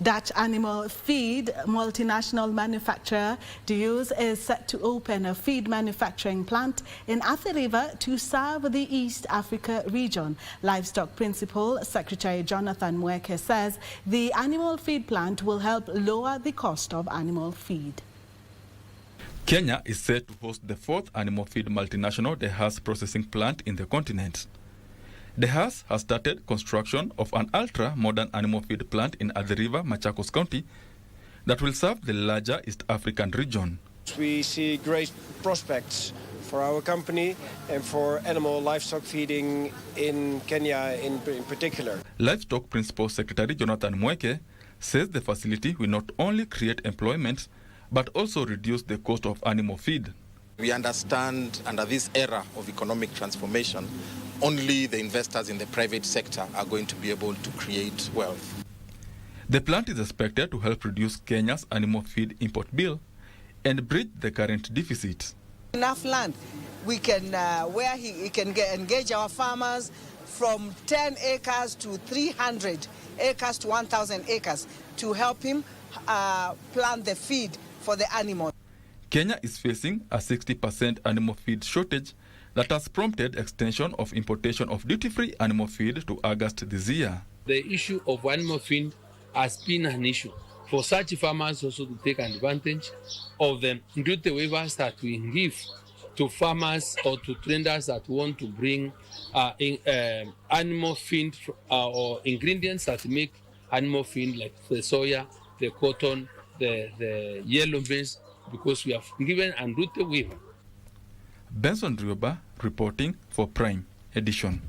Dutch animal feed multinational manufacturer Heus is set to open a feed manufacturing plant in Athi River to serve the East Africa region. Livestock Principal Secretary Jonathan Mueke says the animal feed plant will help lower the cost of animal feed. Kenya is set to host the fourth animal feed multinational, the Heus processing plant in the continent. The Heus has started construction of an ultra-modern animal feed plant in Athi River, Machakos County, that will serve the larger East African region. We see great prospects for our company and for animal livestock feeding in Kenya in particular. Livestock Principal Secretary Jonathan Mueke says the facility will not only create employment, but also reduce the cost of animal feed. We understand under this era of economic transformation, only the investors in the private sector are going to be able to create wealth. The plant is expected to help reduce Kenya's animal feed import bill and bridge the current deficit. Enough land, we can where he can engage our farmers from 10 acres to 300 acres to 1,000 acres to help him plant the feed for the animal. Kenya is facing a 60% animal feed shortage that has prompted extension of importation of duty-free animal feed to August this year. The issue of animal feed has been an issue for such farmers also to take advantage of the duty waivers that we give to farmers or to traders that want to bring animal feed or ingredients that make animal feed, like the soya, the cotton, the yellow beans, because we have given a duty waiver. Benson Rioba reporting for Prime Edition.